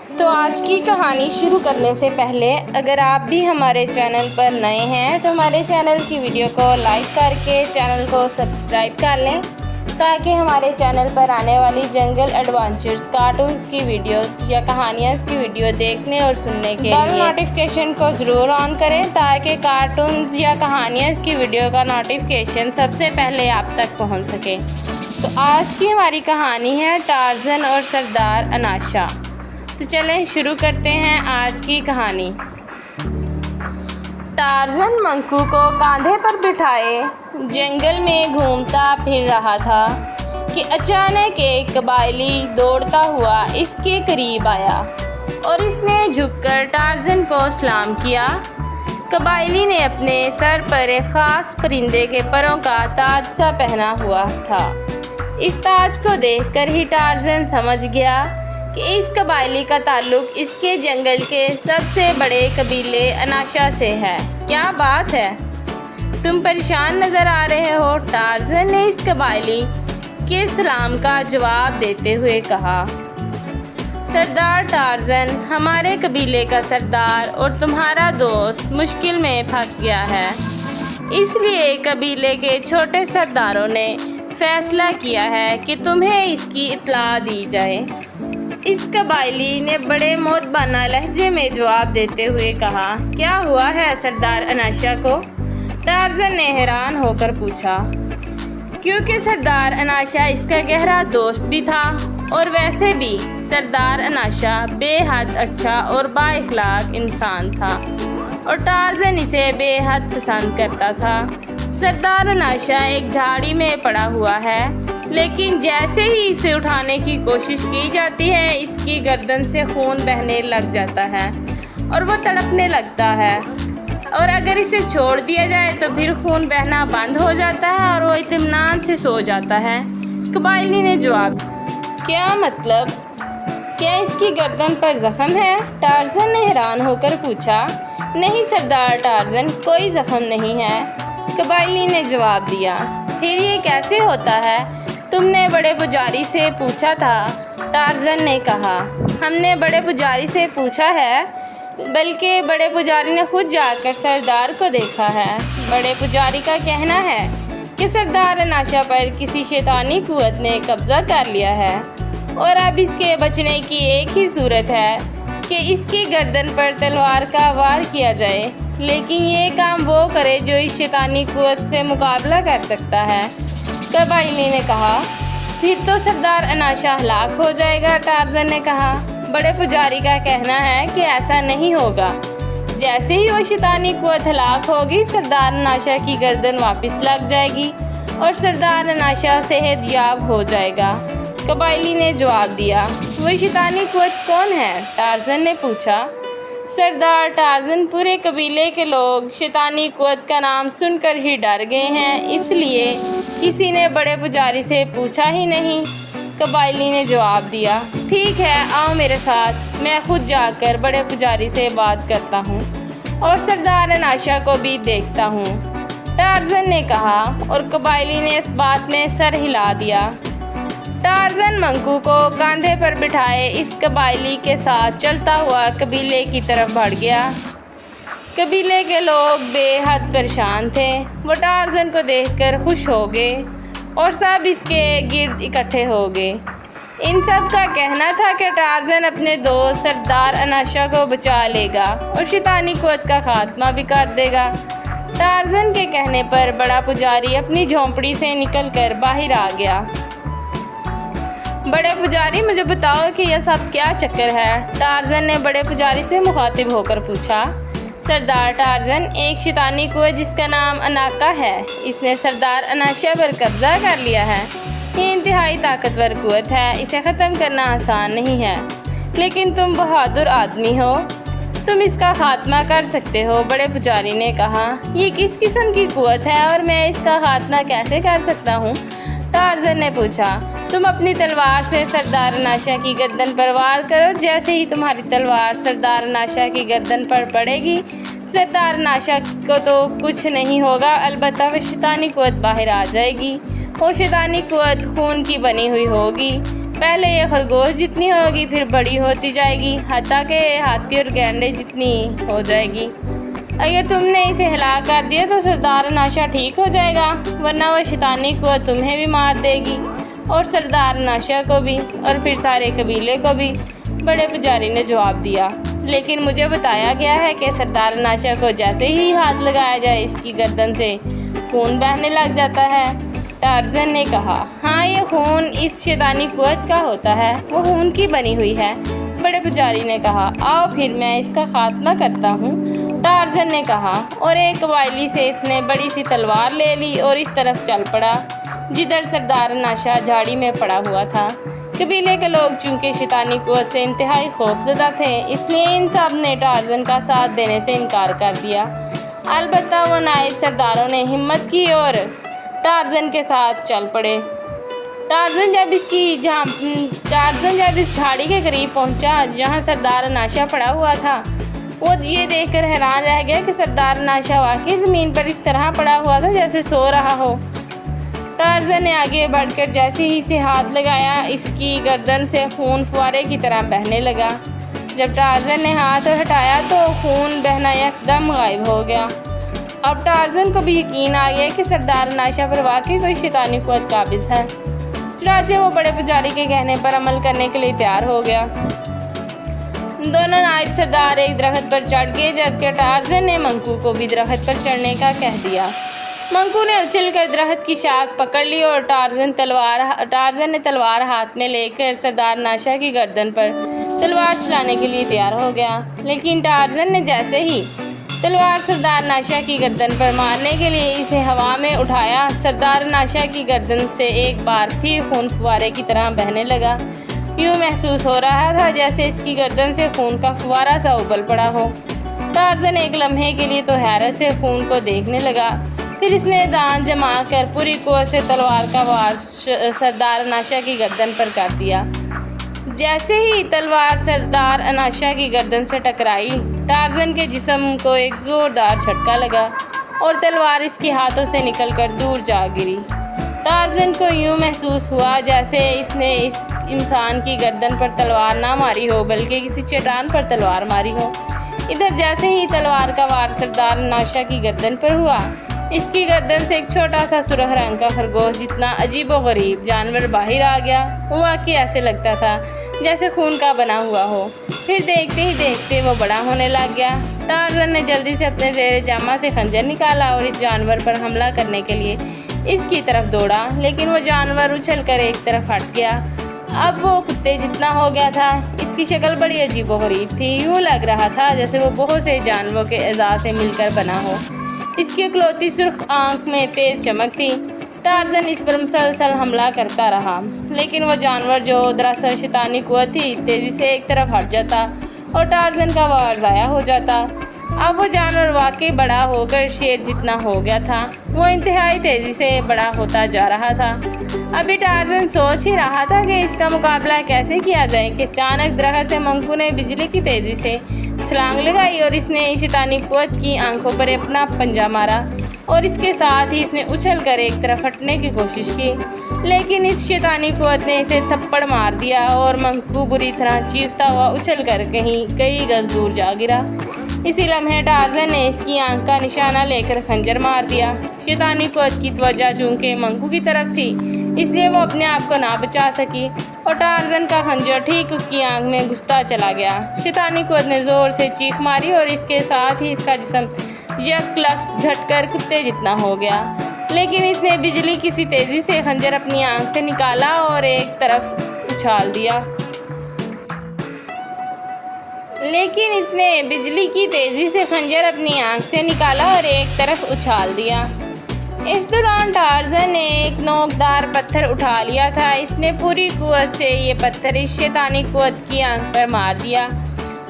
तो आज की कहानी शुरू करने से पहले अगर आप भी हमारे चैनल पर नए हैं तो हमारे चैनल की वीडियो को लाइक करके चैनल को सब्सक्राइब कर लें ताकि हमारे चैनल पर आने वाली जंगल एडवेंचर्स, कार्टून्स की वीडियोस या कहानियाँ की वीडियो देखने और सुनने के लिए नोटिफिकेशन को ज़रूर ऑन करें ताकि कार्टून्स या कहानियाँ की वीडियो का नोटिफिकेशन सबसे पहले आप तक पहुँच सके। तो आज की हमारी कहानी है टार्ज़न और सरदार अनाशा। तो चलें शुरू करते हैं आज की कहानी। टार्ज़न मंकू को कांधे पर बिठाए जंगल में घूमता फिर रहा था कि अचानक एक कबायली दौड़ता हुआ इसके करीब आया और इसने झुककर टार्ज़न को सलाम किया। कबायली ने अपने सर पर एक ख़ास परिंदे के परों का ताज सा पहना हुआ था। इस ताज को देखकर ही टार्ज़न समझ गया कि इस कबायली का ताल्लुक़ इसके जंगल के सबसे बड़े कबीले अनाशा से है। क्या बात है, तुम परेशान नज़र आ रहे हो? टार्ज़न ने इस कबायली के सलाम का जवाब देते हुए कहा। सरदार टार्ज़न, हमारे कबीले का सरदार और तुम्हारा दोस्त मुश्किल में फंस गया है, इसलिए कबीले के छोटे सरदारों ने फैसला किया है कि तुम्हें इसकी इत्तला दी जाए। इस कबायली ने बड़े मोदबाना लहजे में जवाब देते हुए कहा। क्या हुआ है सरदार अनाशा को? टार्ज़न ने हैरान होकर पूछा, क्योंकि सरदार अनाशा इसका गहरा दोस्त भी था और वैसे भी सरदार अनाशा बेहद अच्छा और बाइखलाक इंसान था और टार्ज़न इसे बेहद पसंद करता था। सरदार अनाशा एक झाड़ी में पड़ा हुआ है, लेकिन जैसे ही इसे उठाने की कोशिश की जाती है इसकी गर्दन से खून बहने लग जाता है और वो तड़पने लगता है, और अगर इसे छोड़ दिया जाए तो फिर खून बहना बंद हो जाता है और वो इत्मीनान से सो जाता है। कबायली ने जवाब। क्या मतलब? क्या इसकी गर्दन पर ज़ख्म है? टार्ज़न ने हैरान होकर पूछा। नहीं सरदार टार्ज़न, कोई ज़ख्म नहीं है, कबायली ने जवाब दिया। फिर ये कैसे होता है? तुमने बड़े पुजारी से पूछा था? टार्ज़न ने कहा। हमने बड़े पुजारी से पूछा है, बल्कि बड़े पुजारी ने खुद जाकर सरदार को देखा है। बड़े पुजारी का कहना है कि सरदार अनाशा पर किसी शैतानी कुव्वत ने कब्ज़ा कर लिया है और अब इसके बचने की एक ही सूरत है कि इसकी गर्दन पर तलवार का वार किया जाए, लेकिन ये काम वो करे जो इस शैतानी कुव्वत से मुकाबला कर सकता है। कबायली ने कहा। फिर तो सरदार अनाशा हलाक हो जाएगा, टार्ज़न ने कहा। बड़े पुजारी का कहना है कि ऐसा नहीं होगा। जैसे ही वो शैतानी कुव्वत हलाक होगी सरदार अनाशा की गर्दन वापस लग जाएगी और सरदार अनाशा सेहतयाब हो जाएगा, कबायली ने जवाब दिया। वही शैतानी कुव्वत कौन है? टार्ज़न ने पूछा। सरदार टार्ज़न, पूरे कबीले के लोग शैतानी कुव्वत का नाम सुनकर ही डर गए हैं, इसलिए किसी ने बड़े पुजारी से पूछा ही नहीं, कबायली ने जवाब दिया। ठीक है, आओ मेरे साथ, मैं खुद जाकर बड़े पुजारी से बात करता हूँ और सरदार अनाशा को भी देखता हूँ, टार्ज़न ने कहा और कबायली ने इस बात में सर हिला दिया। टार्ज़न मंकू को कंधे पर बिठाए इस कबायली के साथ चलता हुआ कबीले की तरफ बढ़ गया। कबीले के लोग बेहद परेशान थे। वो टार्ज़न को देखकर खुश हो गए और सब इसके गिर्द इकट्ठे हो गए। इन सब का कहना था कि टार्ज़न अपने दोस्त सरदार अनाशा को बचा लेगा और शैतानी कुव्वत का खात्मा भी कर देगा। टार्ज़न के कहने पर बड़ा पुजारी अपनी झोंपड़ी से निकलकर बाहर आ गया। बड़े पुजारी, मुझे बताओ कि यह सब क्या चक्कर है? टार्ज़न ने बड़े पुजारी से मुखातिब होकर पूछा। सरदार टार्ज़न, एक शैतानी कुव्वत जिसका नाम अनाका है, इसने सरदार अनाशा पर कब्ज़ा कर लिया है। ये इंतहाई ताकतवर कुव्वत है, इसे ख़त्म करना आसान नहीं है, लेकिन तुम बहादुर आदमी हो, तुम इसका खात्मा कर सकते हो, बड़े पुजारी ने कहा। ये किस किस्म की कुव्वत है और मैं इसका खात्मा कैसे कर सकता हूँ? टार्ज़न ने पूछा। तुम अपनी तलवार से सरदार अनाशा की गर्दन पर वार करो। जैसे ही तुम्हारी तलवार सरदार अनाशा की गर्दन पर पड़ेगी सरदार अनाशा को तो कुछ नहीं होगा, अलबत्ता वह शैतानी कुव्वत बाहर आ जाएगी। वो शैतानी कुव्वत खून की बनी हुई होगी, पहले ये खरगोश जितनी होगी फिर बड़ी होती जाएगी, हत्ता के हाथी और गैंडे जितनी हो जाएगी। अगर तुमने इसे हिला कर दिया तो सरदार नाशा ठीक हो जाएगा, वरना वह शैतानी कुव्वत तुम्हें भी मार देगी और सरदार नाशा को भी और फिर सारे कबीले को भी। बड़े पुजारी ने जवाब दिया, लेकिन मुझे बताया गया है कि सरदार नाशा को जैसे ही हाथ लगाया जाए इसकी गर्दन से खून बहने लग जाता है। टार्ज़न ने कहा, हाँ, ये खून इस शैतानी कुव्वत का होता है, वो खून की बनी हुई है। बड़े पुजारी ने कहा, आओ फिर मैं इसका खात्मा करता हूँ। टार्ज़न ने कहा, और एक कबायली से इसने बड़ी सी तलवार ले ली और इस तरफ चल पड़ा जिधर सरदार नाशा झाड़ी में पड़ा हुआ था। कबीले के लोग चूंकि शैतानी कुव्वत से इंतहाई खौफजदा थे, इसलिए इन सब ने टार्ज़न का साथ देने से इनकार कर दिया। अलबत्ता वो नायब सरदारों ने हिम्मत की और टार्ज़न के साथ चल पड़े। टार्ज़न जब इस झाड़ी के करीब पहुंचा जहां सरदार नाशा पड़ा हुआ था, वो ये देखकर हैरान रह गया कि सरदार नाशा वाकई ज़मीन पर इस तरह पड़ा हुआ था जैसे सो रहा हो। टार्ज़न ने आगे बढ़कर जैसे ही इसे हाथ लगाया, इसकी गर्दन से खून फुआरे की तरह बहने लगा। जब टार्ज़न ने हाथ हटाया तो खून बहना एकदम गायब हो गया। अब टार्ज़न को भी यकीन आ गया कि सरदार नाशा पर वाकई कोई शैतानी कुव्वत काबिज़ है। चुनांचे वो बड़े पुजारी के कहने पर अमल करने के लिए तैयार हो गया। दोनों नायब सरदार एक दरख्त पर चढ़ गए, जबकि टार्ज़न ने मंकू को भी दरख्त पर चढ़ने का कह दिया। मंकू ने उछलकर दरख्त की शाख पकड़ ली और टार्ज़न ने तलवार हाथ में लेकर सरदार नाशा की गर्दन पर तलवार चलाने के लिए तैयार हो गया। लेकिन टार्ज़न ने जैसे ही तलवार सरदार नाशा की गर्दन पर मारने के लिए इसे हवा में उठाया, सरदार नाशा की गर्दन से एक बार फिर खून फुआरे की तरह बहने लगा। यूँ महसूस हो रहा था जैसे इसकी गर्दन से खून का फुआरा सा उबल पड़ा हो। टार्ज़न एक लम्हे के लिए तो हैरत से खून को देखने लगा, फिर इसने दांत जमा कर पूरी कुव्वत से तलवार का वार सरदार नाशा की गर्दन पर कर दिया। जैसे ही तलवार सरदार नाशा की गर्दन से टकराई, टार्ज़न के जिस्म को एक ज़ोरदार झटका लगा और तलवार इसके हाथों से निकलकर दूर जा गिरी। टार्ज़न को यूँ महसूस हुआ जैसे इसने इस इंसान की गर्दन पर तलवार ना मारी हो, बल्कि किसी चट्टान पर तलवार मारी हो। इधर जैसे ही तलवार का वार सरदार नाशा की गर्दन पर हुआ, इसकी गर्दन से एक छोटा सा सुरख रंग का खरगोश जितना अजीब व गरीब जानवर बाहर आ गया। हुआ कि ऐसे लगता था जैसे खून का बना हुआ हो। फिर देखते ही देखते वो बड़ा होने लग गया। टार्ज़न ने जल्दी से अपने ज़ेरे जामा से खंजर निकाला और इस जानवर पर हमला करने के लिए इसकी तरफ दौड़ा, लेकिन वो जानवर उछलकर एक तरफ हट गया। अब वो कुत्ते जितना हो गया था। इसकी शक्ल बड़ी अजीब व गरीब थी, यूँ लग रहा था जैसे वो बहुत से जानवरों के अज़ा से मिलकर बना हो। इसकी इकलौती सुर्ख आँख में तेज़ चमक थी। टार्ज़न इस पर मुसलसल हमला करता रहा, लेकिन वो जानवर जो दरअसल शैतानी कुव्वत थी तेज़ी से एक तरफ हट जाता और टार्ज़न का वार ज़ाया हो जाता। अब वो जानवर वाकई बड़ा होकर शेर जितना हो गया था। वो इंतहाई तेज़ी से बड़ा होता जा रहा था। अभी टार्ज़न सोच ही रहा था कि इसका मुकाबला कैसे किया जाए कि अचानक दरख्त से मंकू ने बिजली की तेज़ी से छलांग लगाई और इसने शैतानी कुव्वत की आंखों पर अपना पंजा मारा और इसके साथ ही इसने उछलकर एक तरफ हटने की कोशिश की, लेकिन इस शैतानी कुव्वत ने इसे थप्पड़ मार दिया और मंकू बुरी तरह चीखता हुआ उछलकर कई गज दूर जा गिरा। इसी लम्हे टार्ज़न ने इसकी आंख का निशाना लेकर खंजर मार दिया। शैतानी कुव्वत की तवज्जो चूंकि मंकू की तरफ थी, इसलिए वो अपने आप को ना बचा सकी और टार्ज़न का खंजर ठीक उसकी आंख में घुसता चला गया। शैतानी कुव्वत ने ज़ोर से चीख मारी और इसके साथ ही इसका जिस्म यकलक झटकर कुत्ते जितना हो गया, लेकिन इसने बिजली की सी तेज़ी से खंजर अपनी आंख से निकाला और एक तरफ उछाल दिया। इस दौरान टार्ज़न ने एक नोकदार पत्थर उठा लिया था। इसने पूरी कुव्वत से ये पत्थर इस शैतानी कुव्वत की आंख पर मार दिया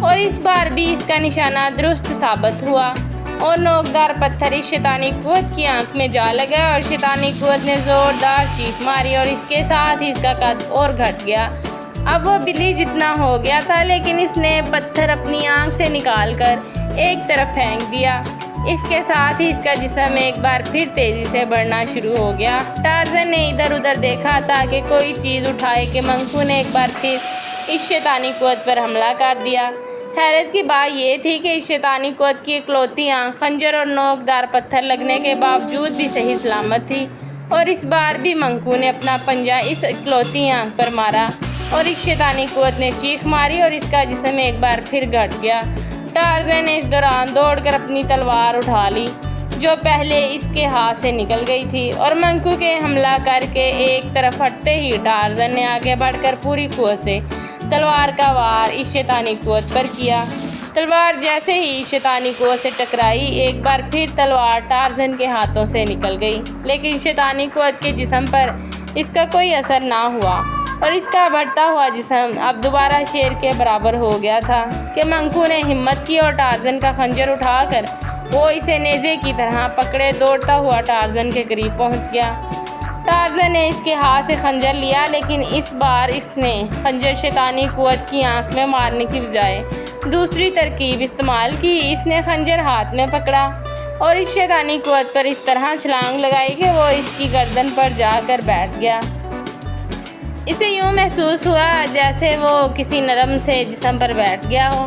और इस बार भी इसका निशाना दुरुस्त साबित हुआ और नोकदार पत्थर इस शैतानी कुव्वत की आंख में जा लगा और शैतानी कुव्वत ने ज़ोरदार चीख मारी और इसके साथ ही इसका कद और घट गया। अब वो बिल्ली जितना हो गया था, लेकिन इसने पत्थर अपनी आंख से निकालकर एक तरफ फेंक दिया। इसके साथ ही इसका जिस्म एक बार फिर तेज़ी से बढ़ना शुरू हो गया। टार्ज़न ने इधर उधर देखा ताकि कोई चीज़ उठाए कि मंकू ने एक बार फिर इस शैतानी कुव्वत पर हमला कर दिया। हैरत की बात यह थी कि इस शैतानी कुव्वत की इकलौती आँख खंजर और नोकदार पत्थर लगने के बावजूद भी सही सलामत थी, और इस बार भी मंकू ने अपना पंजा इस इकलौती आँख पर मारा और इस शैतानी कुव्वत ने चीख मारी और इसका जिस्म एक बार फिर घट गया। टार्ज़न ने इस दौरान दौड़कर अपनी तलवार उठा ली जो पहले इसके हाथ से निकल गई थी, और मंकू के हमला करके एक तरफ हटते ही टार्ज़न ने आगे बढ़कर पूरी कुव्वत से तलवार का वार इस शैतानी कुव्वत पर किया। तलवार जैसे ही शैतानी कुव्वत से टकराई, एक बार फिर तलवार टार्ज़न के हाथों से निकल गई, लेकिन शैतानी कुव्वत के जिस्म पर इसका कोई असर ना हुआ और इसका बढ़ता हुआ जिस्म अब दोबारा शेर के बराबर हो गया था कि मंकू ने हिम्मत की और टार्ज़न का खंजर उठाकर वो इसे नेज़े की तरह पकड़े दौड़ता हुआ टार्ज़न के करीब पहुंच गया। टार्ज़न ने इसके हाथ से खंजर लिया, लेकिन इस बार इसने खंजर शैतानी कुव्वत की आंख में मारने की बजाय दूसरी तरकीब इस्तेमाल की। इसने खंजर हाथ में पकड़ा और इस शैतानी कुव्वत पर इस तरह छलांग लगाई कि वो इसकी गर्दन पर जाकर बैठ गया। इसे यूँ महसूस हुआ जैसे वो किसी नरम से जिस्म पर बैठ गया हो।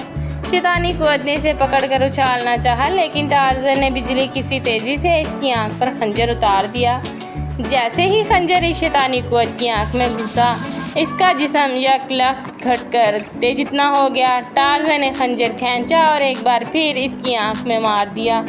शैतानी कुव्वत ने इसे पकड़कर उछालना चाहा, लेकिन टार्ज़न ने बिजली किसी तेज़ी से इसकी आंख पर खंजर उतार दिया। जैसे ही खंजर इस शैतानी कुव्वत की आंख में घुसा, इसका जिस्म यकलख्त घटकर तेज इतना हो गया। टार्ज़न ने खंजर खींचा और एक बार फिर इसकी आंख में मार दिया।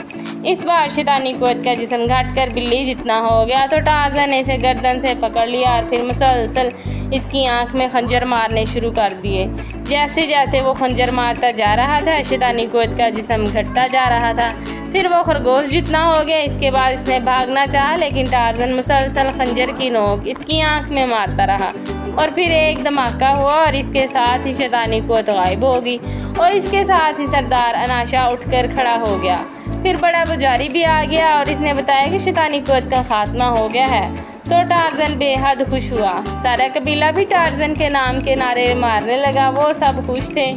इस बार शैतानी कुव्वत का जिस्म घटकर बिल्ली जितना हो गया, तो टार्ज़न ने इसे गर्दन से पकड़ लिया और फिर मुसलसल इसकी आंख में खंजर मारने शुरू कर दिए। जैसे जैसे वो खंजर मारता जा रहा था, शैतानी कुव्वत का जिस्म घटता जा रहा था। फिर वो खरगोश जितना हो गया। इसके बाद इसने भागना चाहा, लेकिन टार्ज़न मुसलसल खंजर की नोक इसकी आंख में मारता रहा और फिर एक धमाका हुआ और इसके साथ ही शैतानी कुव्वत गायब हो गई और इसके साथ ही सरदार अनाशा उठकर खड़ा हो गया। फिर बड़ा पुजारी भी आ गया और इसने बताया कि शैतानी कुव्वत का खात्मा हो गया है, तो टार्ज़न बेहद खुश हुआ। सारा कबीला भी टार्ज़न के नाम के नारे मारने लगा। वो सब खुश थे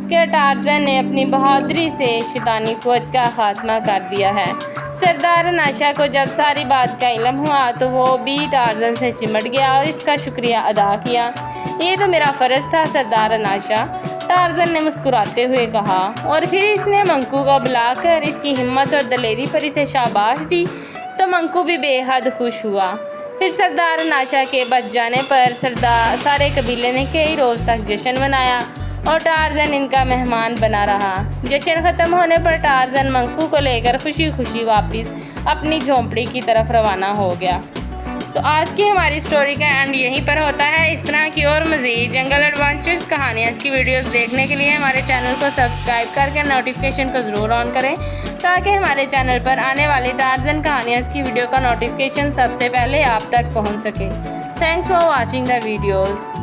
कि टार्ज़न ने अपनी बहादुरी से शैतानी कुव्वत का खात्मा कर दिया है। सरदार अनाशा को जब सारी बात का इल्म हुआ तो वो भी टार्ज़न से चिमट गया और इसका शुक्रिया अदा किया। ये तो मेरा फ़र्ज़ था सरदार अनाशा, टार्ज़न ने मुस्कुराते हुए कहा, और फिर इसने मंकू को बुलाकर इसकी हिम्मत और दलेरी पर इसे शाबाश दी, तो मंकू भी बेहद खुश हुआ। फिर सरदार अनाशा के बच जाने पर सारे कबीले ने कई रोज़ तक जश्न मनाया और टार्ज़न इनका मेहमान बना रहा। जश्न ख़त्म होने पर टार्ज़न मंकू को लेकर खुशी खुशी वापस अपनी झोंपड़ी की तरफ रवाना हो गया। तो आज की हमारी स्टोरी का एंड यहीं पर होता है। इस तरह की और मज़ीद जंगल एडवेंचर्स कहानियाँ की वीडियोस देखने के लिए हमारे चैनल को सब्सक्राइब करके नोटिफिकेशन को ज़रूर ऑन करें, ताकि हमारे चैनल पर आने वाली टार्ज़न कहानियाँ की वीडियो का नोटिफिकेशन सबसे पहले आप तक पहुँच सके। Thanks for watching the videos.